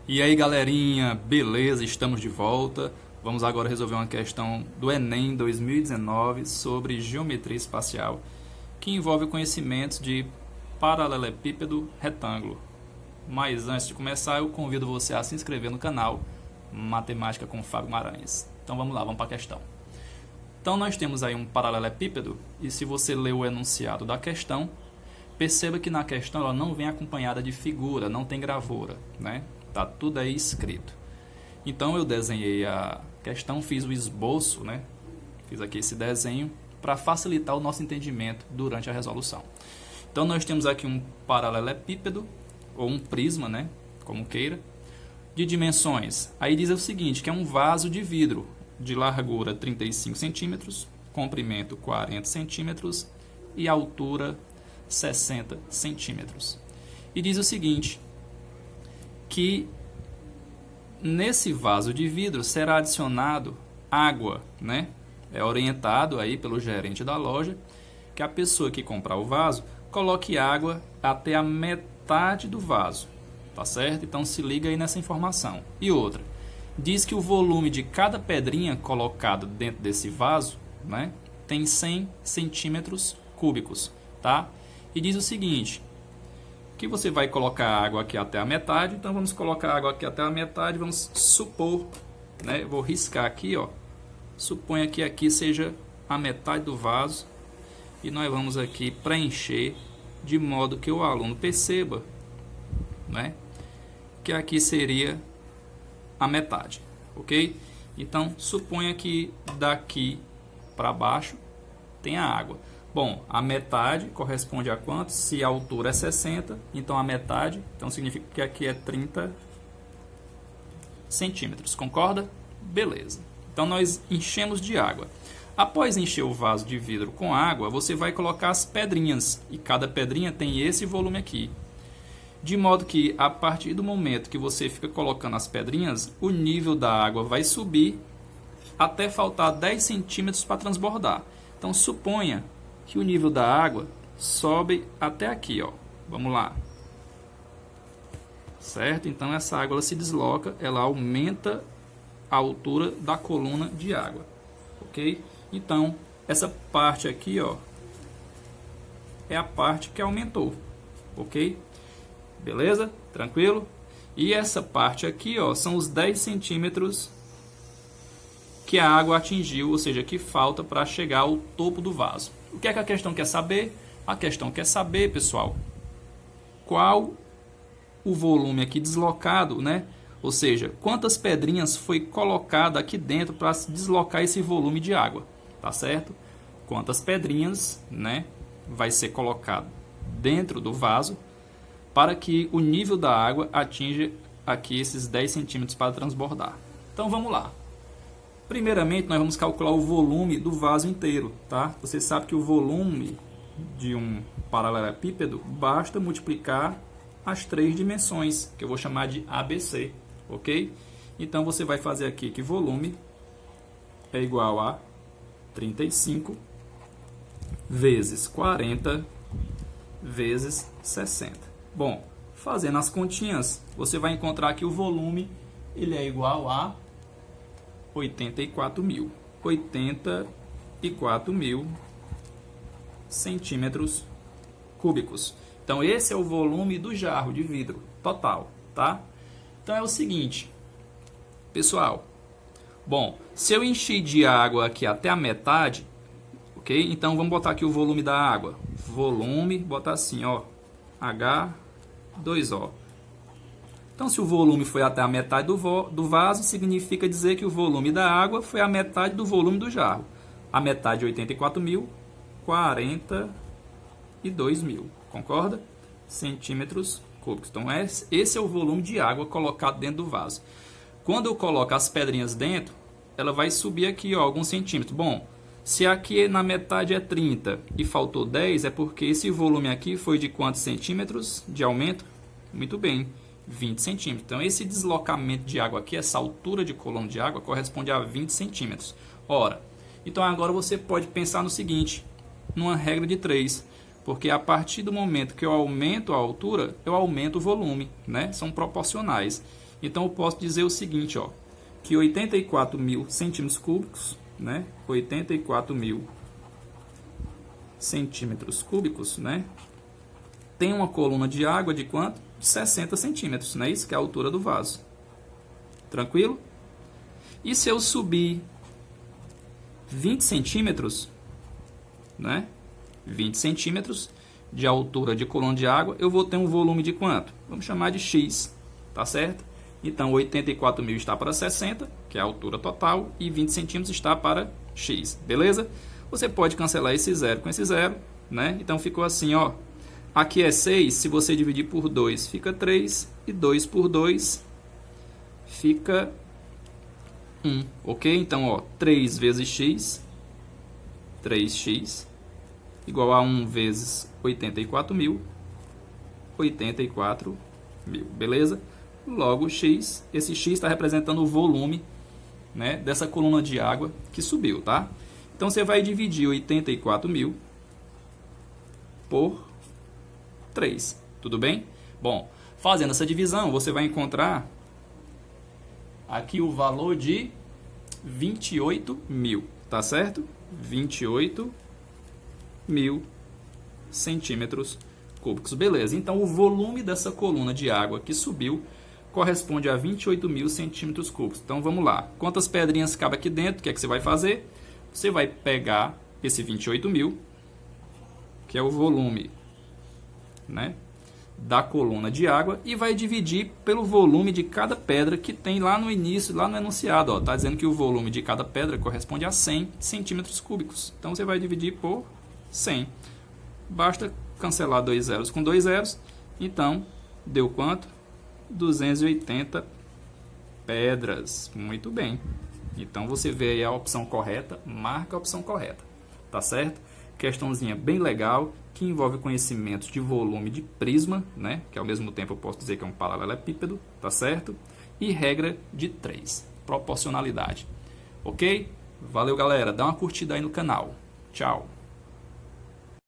E aí, galerinha, beleza? Estamos de volta. Vamos agora resolver uma questão do Enem 2019 sobre geometria espacial, que envolve conhecimentos de paralelepípedo retângulo. Mas antes de começar, eu convido você a se inscrever no canal Matemática com Fábio Maranhas. Então vamos lá, vamos para a questão. Então nós temos aí um paralelepípedo, e se você ler o enunciado da questão, perceba que na questão ela não vem acompanhada de figura, não tem gravura, né? Tá tudo aí escrito. Então eu desenhei a questão, fiz o esboço, né? Fiz aqui esse desenho para facilitar o nosso entendimento durante a resolução. Então nós temos aqui um paralelepípedo, ou um prisma, né? Como queira, de dimensões. Aí diz o seguinte, que é um vaso de vidro de largura 35 centímetros, comprimento 40 centímetros e altura 60 centímetros. E diz o seguinte, que nesse vaso de vidro será adicionado água, né? É orientado aí pelo gerente da loja que a pessoa que comprar o vaso coloque água até a metade do vaso, tá certo? Então se liga aí nessa informação. E outra, diz que o volume de cada pedrinha colocada dentro desse vaso, né, tem 100 centímetros cúbicos, tá? E diz o seguinte, que você vai colocar água aqui até a metade, então vamos colocar água aqui até a metade, vamos supor, né, vou riscar aqui, ó, suponha que aqui seja a metade do vaso, e nós vamos aqui preencher de modo que o aluno perceba, né, que aqui seria a metade, ok? Então, suponha que daqui para baixo tem a água. Bom, a metade corresponde a quanto? Se a altura é 60, então a metade, então significa que aqui é 30 centímetros, concorda? Beleza. Então nós enchemos de água. Após encher o vaso de vidro com água, você vai colocar as pedrinhas, e cada pedrinha tem esse volume aqui. De modo que, a partir do momento que você fica colocando as pedrinhas, o nível da água vai subir até faltar 10 centímetros para transbordar. Então suponha que o nível da água sobe até aqui, ó. Vamos lá. Certo? Então essa água ela se desloca, ela aumenta a altura da coluna de água. OK? Então, essa parte aqui, ó, é a parte que aumentou. OK? Beleza? Tranquilo? E essa parte aqui, ó, são os 10 centímetros que a água atingiu, ou seja, que falta para chegar ao topo do vaso. O que é que a questão quer saber? A questão quer saber, pessoal, qual o volume aqui deslocado, né? Ou seja, quantas pedrinhas foi colocada aqui dentro para se deslocar esse volume de água, tá certo? Quantas pedrinhas, né, vai ser colocado dentro do vaso para que o nível da água atinja aqui esses 10 centímetros para transbordar. Então vamos lá. Primeiramente, nós vamos calcular o volume do vaso inteiro, tá? Você sabe que o volume de um paralelepípedo basta multiplicar as 3 dimensões, que eu vou chamar de ABC, ok? Então, você vai fazer aqui que volume é igual a 35 vezes 40 vezes 60. Bom, fazendo as continhas, você vai encontrar que o volume ele é igual a 84 mil centímetros cúbicos. Então esse é o volume do jarro de vidro total, tá? Então é o seguinte, pessoal. Bom, se eu encher de água aqui até a metade, ok? Então vamos botar aqui o volume da água. Volume, botar assim, ó, H2O. Então, se o volume foi até a metade do vaso, significa dizer que o volume da água foi a metade do volume do jarro. A metade de 84 mil, 42 mil. Concorda? Centímetros cúbicos. Então, esse é o volume de água colocado dentro do vaso. Quando eu coloco as pedrinhas dentro, ela vai subir aqui, ó, alguns centímetros. Bom, se aqui na metade é 30 e faltou 10, é porque esse volume aqui foi de quantos centímetros de aumento? Muito bem. 20 centímetros. Então, esse deslocamento de água aqui, essa altura de coluna de água, corresponde a 20 centímetros. Ora, então agora você pode pensar no seguinte, numa regra de 3. Porque a partir do momento que eu aumento a altura, eu aumento o volume, né? São proporcionais. Então eu posso dizer o seguinte, ó, que 84.000 centímetros cúbicos, né? 84.000 centímetros cúbicos, né? Tem uma coluna de água de quanto? 60 centímetros, né? Isso que é a altura do vaso. Tranquilo? E se eu subir 20 centímetros, né? 20 centímetros de altura de coluna de água, eu vou ter um volume de quanto? Vamos chamar de X, tá certo? Então, 84.000 está para 60, que é a altura total, e 20 centímetros está para X, beleza? Você pode cancelar esse zero com esse zero, né? Então, ficou assim, ó. Aqui é 6, se você dividir por 2, fica 3, e 2 por 2 fica 1, ok? Então, ó, 3 vezes x, 3x, igual a 1 vezes 84.000, 84.000, beleza? Logo, x, esse x está representando o volume, né, dessa coluna de água que subiu, tá? Então, você vai dividir 84.000 por 3, tudo bem? Bom, fazendo essa divisão, você vai encontrar aqui o valor de 28.000, tá certo? 28.000 centímetros cúbicos, beleza. Então, o volume dessa coluna de água que subiu corresponde a 28.000 centímetros cúbicos. Então, vamos lá. Quantas pedrinhas cabem aqui dentro? O que é que você vai fazer? Você vai pegar esse 28.000, que é o volume, né, da coluna de água, e vai dividir pelo volume de cada pedra que tem lá no início, lá no enunciado. Está dizendo que o volume de cada pedra corresponde a 100 centímetros cúbicos. Então, você vai dividir por 100. Basta cancelar 2 zeros com 2 zeros. Então, deu quanto? 280 pedras. Muito bem. Então, você vê aí a opção correta, marca a opção correta. Tá certo? Questãozinha bem legal, que envolve conhecimentos de volume de prisma, né? Que ao mesmo tempo eu posso dizer que é um paralelepípedo, tá certo? E regra de 3, proporcionalidade. Ok? Valeu, galera. Dá uma curtida aí no canal. Tchau.